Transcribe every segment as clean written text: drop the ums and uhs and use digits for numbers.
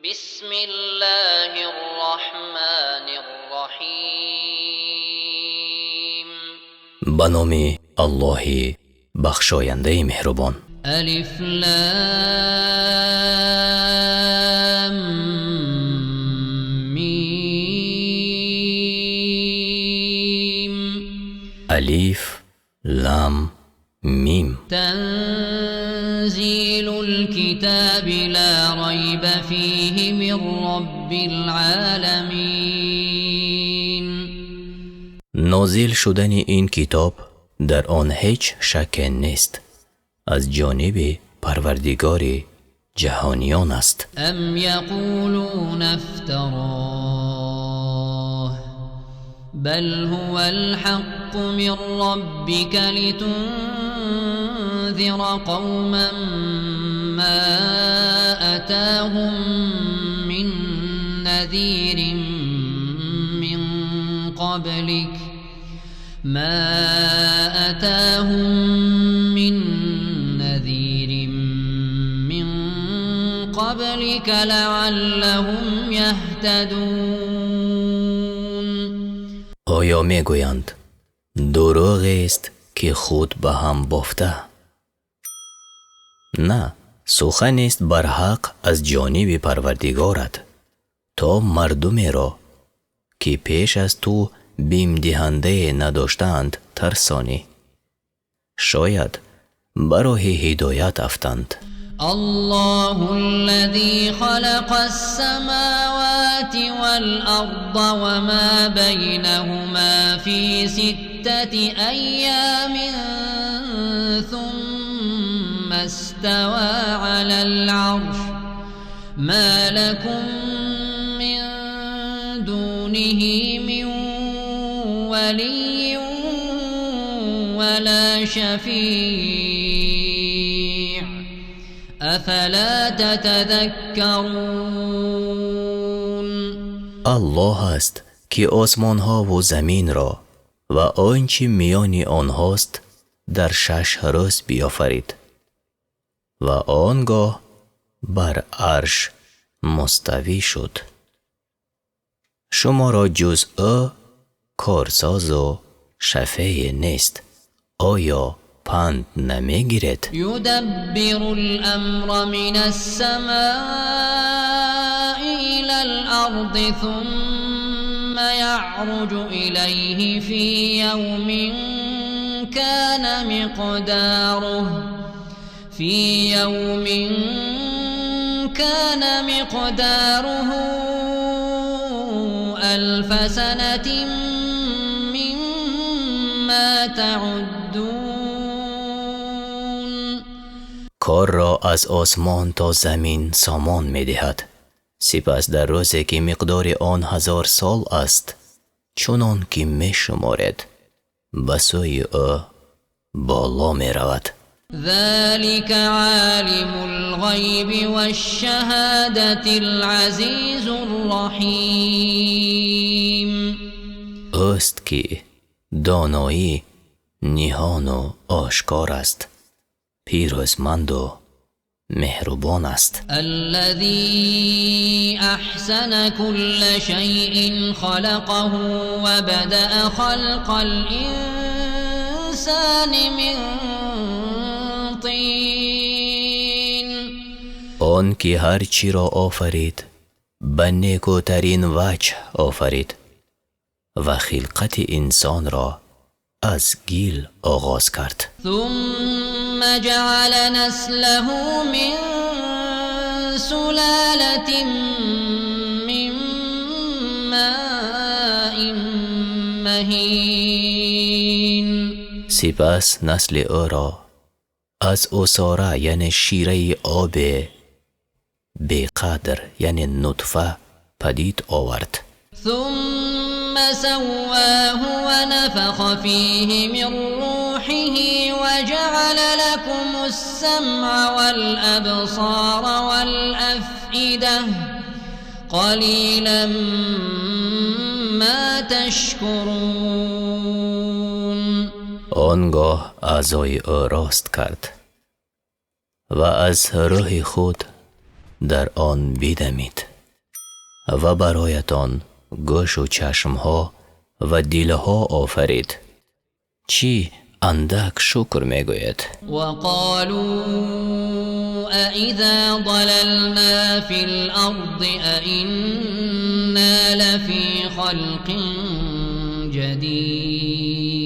بسم الله الرحمن الرحیم. به نام الله بخشاینده مهربان. الف لام میم. الف لام میم. تنزيل الكتاب لا ريب فيه من رب العالمين. نازل شدن این کتاب در آن هیچ شک نیست، از جانب پروردگار جهانیان است. ام یقولون افتراه بل هو الحق من ربك لتنذر قوما ما أتاهم من نذير من قبلك لعلهم يهتدون. آیا میگویند دروغ است که خود به هم بافته؟ نه، سخن است بر حق از جانب پروردگارت تا مردمی را که پیش از تو بیم دهنده نداشتند ترسانی، شاید برای هدایت افتند. الله الذي خلق السماوات والأرض وما بينهما في 6 أيام ثم استوى على العرش ما لكم من دونه من ولي ولا شفيع افلا تتذكرون. الله است که آسمان ها و زمین را و آنچه میان آنهاست در 6 روز بیافرید و آنگاه بر عرش مستوی شد. شما را جز او کارساز و شفیع نیست. آیا پند نمیگیرد؟ یدبر الامر من السماء الى الارض ثم يعرج الیه فی یوم كان مقداره 1000 سنة مما تعدون. کار را از آسمان تا زمین سامان می دهد، سپس در روزی که مقدار آن 1000 سال است چنان که می شمارد به سوی او بالا می رود. ذلك عالم الغیب والشهادة العزیز الرحیم. اوست که دانایی نهان و آشکار است، پیروزمند و مهربان است. الذي احسن كل شيء خلقه وبدأ خلق الانسان من طین. آن که هر چی را آفرید به نیکوترین وجه آفرید و خلقت انسان را از گل آغاز کرد. ثم جعل نسله من سلالة من ماء مهین. سپس نسل او را از عصاره یعنی شیره آب بیقدر یعنی نطفه پدید آورد. ثم سواه ونفخ فيه من روحه وجعل لكم السمع والأبصار والأفئدة قليلا ما تشكرون. آنگاه اعضای او راست کرد و از روح خود در آن بدمید. و برایتان گوش و چشمها و دلها آفرید. چی اندک شکر میگوید. وقالوا أإذا ضللنا في الأرض أإنا لفي خلق جديد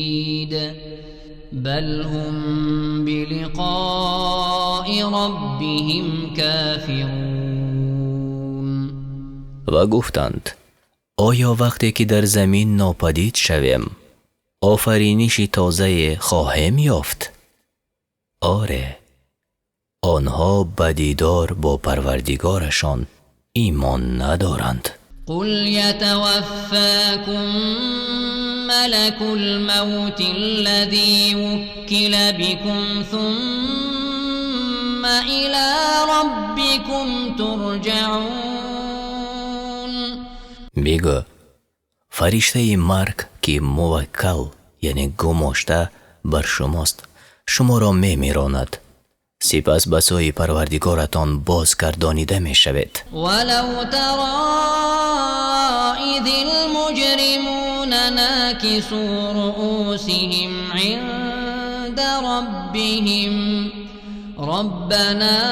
بل هم بلقاء ربهم كافرون. و گفتند آیا وقتی که در زمین ناپدید شویم آفرینشی تازه خواهیم یافت؟ آره، آنها به دیدار با پروردگارشان ایمان ندارند. قل يتوفاكم ملك الموت الذي وكل بكم ثم إلى ربكم ترجعون. بگو فرشته مرگ که موکل یعنی گماشته بر شماست شما را میراند، سپس به سوی پروردگارتان بازگردانیده می شود. ولو ترى إذ المجرمون ناكسوا رؤوسهم عند ربهم ربنا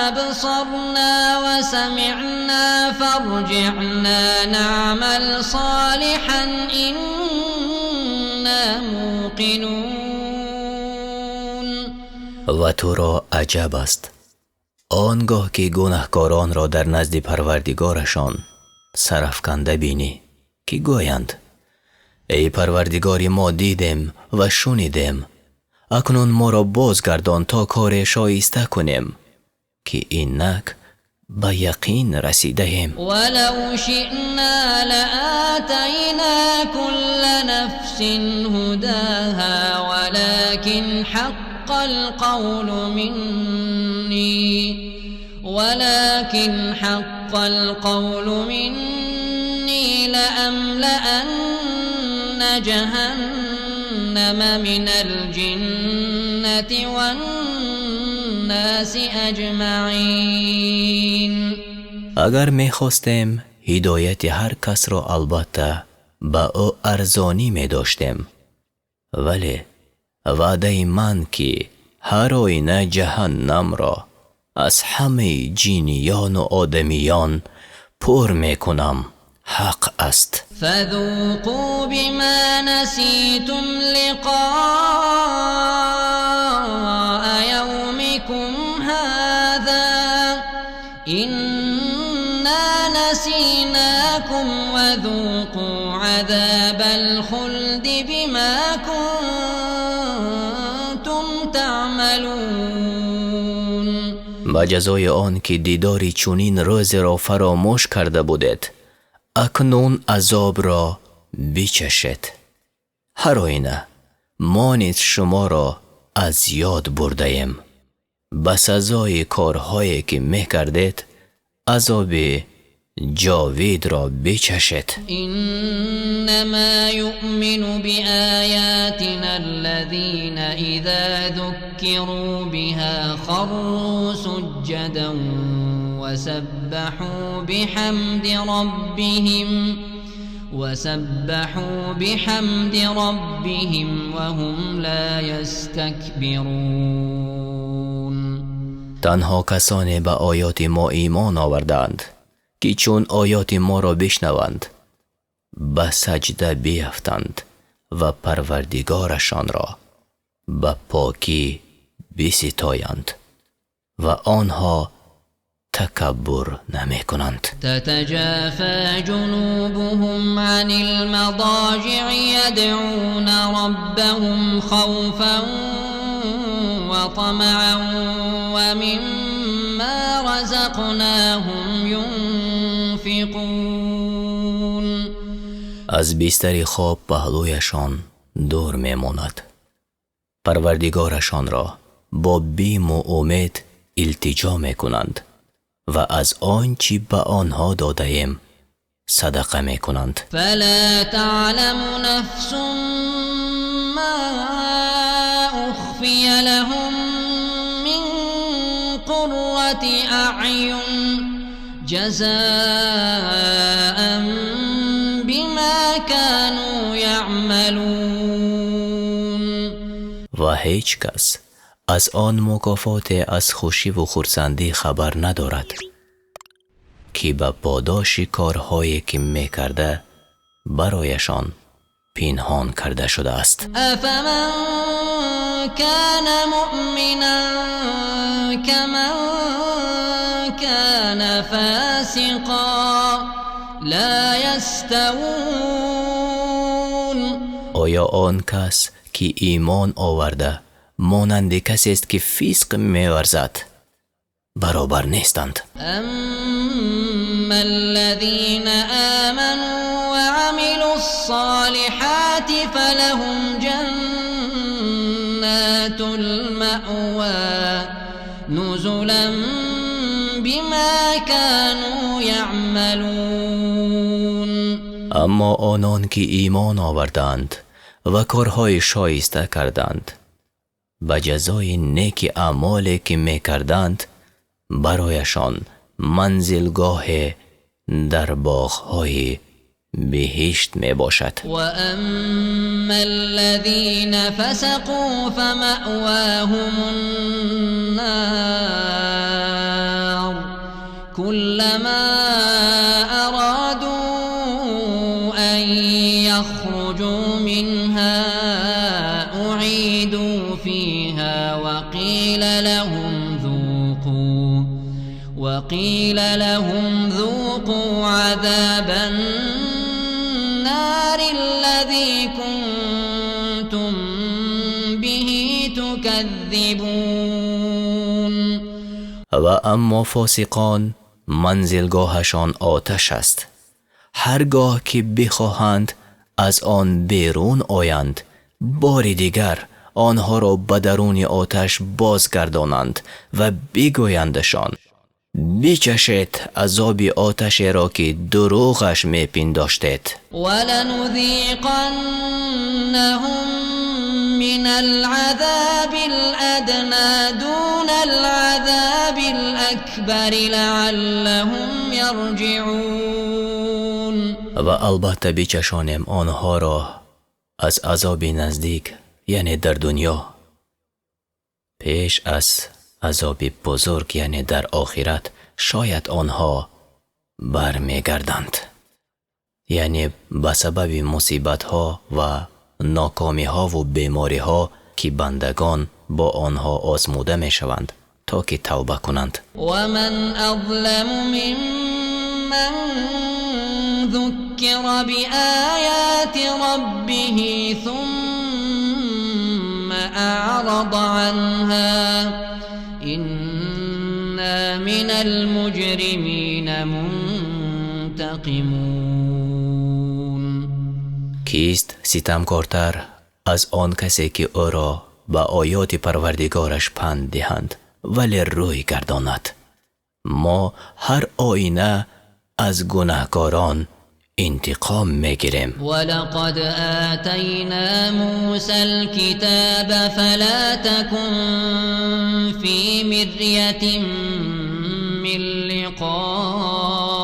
أبصرنا وسمعنا فارجعنا نعمل صالحا إنا موقنون. و تو را عجب است آنگاه که گناهکاران را در نزد پروردگارشان سرافکنده بینی که گویند ای پروردگاری ما دیدیم و شنیدیم، اکنون ما را بازگردان تا کار شایسته کنیم که اینک به یقین رسیده ایم. ولو شئنا لآتینا كل نفس هداها ولكن حق القول مني لأملأن جهنم من الجنة والناس أجمعين. اگر می خواستیم هدایت هر کس را البته به او ارزانی می داشتیم، ولی وعده من که هر آینه جهنم را از همه جینیان و آدمیان پر می کنم حق است. فذوقوا بما نسيتم لقاء يومكم هذا إنا نسيناكم وذوقوا عذاب الخلد بما كنتم تعملون. با جزای آن که دیداری چونین روز را فراموش کرده بودید اکنون عذاب را بچشید. هر آینه ما نیز شما را از یاد برده ایم، به سزای کارهایی که می کردید عذاب جاوید را بچشید. انما یؤمن بآیاتنا الذین اذا ذکروا بها خروا سجدا وسبحوا بحمد ربهم وهم لا يستكبرون. تنها کسانی به آیات ما ایمان آوردند که چون آیات ما را بشنوند به سجده بیفتند و پروردگارشان را به پاکی بستایند و آنها تکبر نمی کنند. تتجافى جنوبهم عن المضاجع يدعون ربهم خوفا وطمعا ومما رزقناهم ينفقون. از بستر خواب پهلویشان دور می ماند، پروردگارشان را با بیم و امید التجا می کنند و از آنچه به آنها داده ایم صدقه می کنند. فلا تعلم نفس ما اخفی لهم من قرة اعین جزاء بما كانوا يعملون. و هیچ کس از آن مکافات از خوشی و خرسندی خبر ندارد که به پاداش کارهایی که میکرده برایشان پنهان کرده شده است. افمن كان مؤمنا كمن كان فاسقا لا يستوون. آیا آن کس که ایمان آورده مانند کسی است که فسق می‌ورزد؟ برابر نیستند. اما الذين آمنوا وعملوا الصالحات فلهم جنات المأوى نزلا بما كانوا يعملون. اما آنان که ایمان آوردند و کارهای شایسته کردند به جزای نیک اعمالی که میکردند برایشان منزلگاه در باغ‌های بهشت می باشد. و اما الذین فسقوا فمأواهم النار كلما ارادوا ان يخرجوا منها اعيدوا فيها وقيل لهم ذوقوا عذاب النار الذي كنتم به تكذبون. و اما فاسقان منزلگاهشان آتش است. هرگاه که بخواهند از آن بیرون آیند بار دیگر آنها را به درون آتش بازگردانند و بگویندشان بچشید عذاب آتش را که دروغش میپنداشتید. ولنذیقنهم من العذاب الادنی دون العذاب الاکبر لعلهم یرجعون. و البته بچشانیم آنها را از عذاب نزدیک یعنی در دنیا پیش از عذاب بزرگ یعنی در آخرت شاید آنها برمیگردند، یعنی به سبب مصیبت ها و ناکامی ها و بیماری ها که بندگان با آنها آزموده می شوند تا که توبه کنند. و من اظلم ممن ذکر بآیات ربه ثم اعرض عنها إنا من المجرمين منتقمون. کیست ستمکارتر از آن کسی که او را به آیات پروردگارش پند دهند ولی روی گرداند؟ ما هر آینه از گناهکاران انتقام میگیریم. ولقد آتینا موسی الكتاب فلا تكن في مرية من لقائه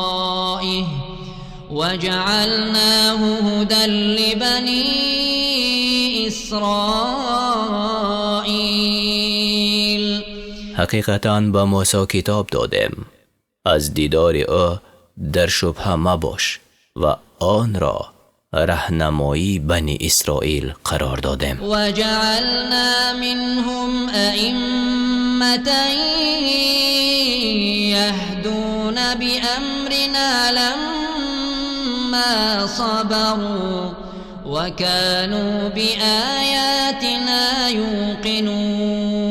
وجعلناه هدى لبني اسرائیل. حقیقتاً به موسی کتاب دادیم، از دیدار او در شبهه مباش و آن را رهنمایی بنی اسرائیل قرار دادیم. و جعلنا منهم ائمة یهدون بامرنا لما صبروا و كانوا بآیاتنا یوقنون.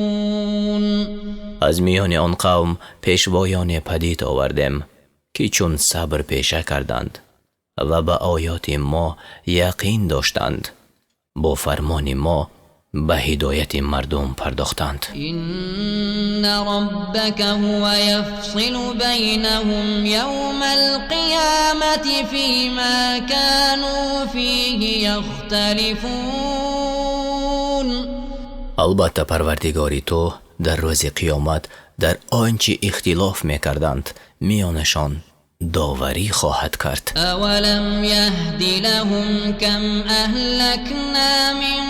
از میان آن قوم پیشوایان پدید آوردیم که چون صبر پیشه کردند و به آیات ما یقین داشتند با فرمان ما به هدایت مردم پرداختند. این ربک هو یفصل بینهم یوم القیامة فیما كانوا فیه یختلفون. البته پروردگاری تو در روز قیامت در آنچه اختلاف میکردند میانشان داوری خواهد کرد. اولم یهد لهم کم اهلکنا من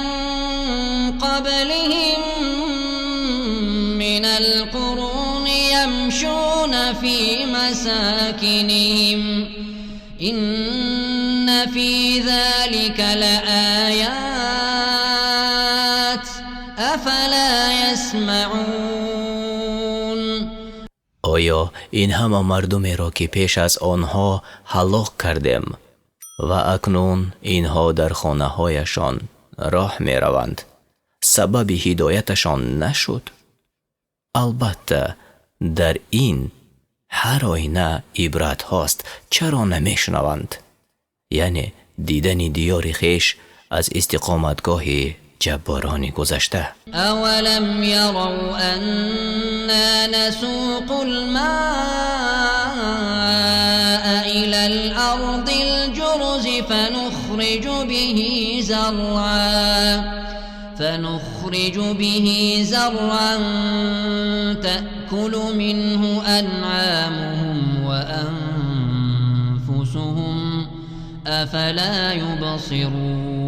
قبلهم من القرون یمشون فی مساکنهم إن في ذلك لآيات أفلا يسمعون. آیا این همه مردمی را که پیش از آنها هلاک کردیم و اکنون اینها در خانه هایشان راه می روند سبب هدایتشان نشد؟ البته در این هر آینه عبرت هاست، چرا نمیشنوند؟ یعنی دیدن دیار خیش از استقامتگاه جباران گذشته. اولم یروا انا نسوق الماء الى الارض الجرز فنخرج به زرعا تأكل منه أنعامهم وأنفسهم أفلا يبصرون.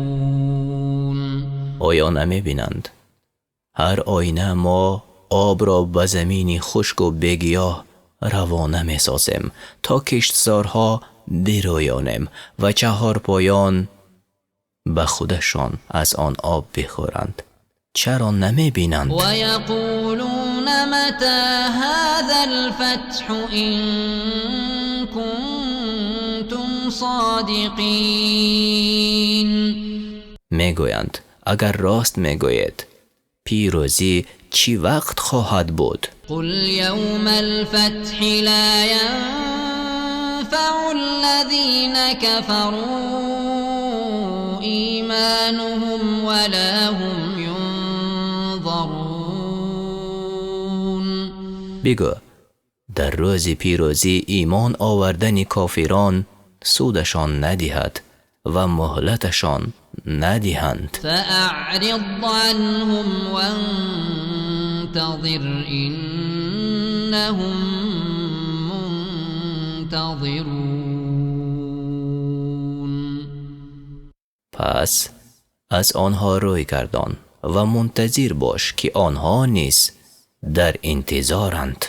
آیا نمی بینند؟ هر آینه ما آب را به زمینی خشک و بیگیاه روانه می سازیم تا کشتزارها برویانیم و چهار پایان به خودشان از آن آب بخورند. چرا نمی بینند؟ و یقولون متى هذا الفتح ان کنتم صادقین. می گویند اگر راست می گوید پیروزی چی وقت خواهد بود؟ قل یوم الفتح لا ينفع الذین كفروا ایمانهم ولا هم ینظرون. بگو در روز پیروزی ایمان آوردن کافران سودشان ندهد و مهلتشان ندهند. فاعرض عنهم وانتظر انهم منتظرون. پس از آنها روی گردان و منتظر باش که آنها نیز در انتظارند.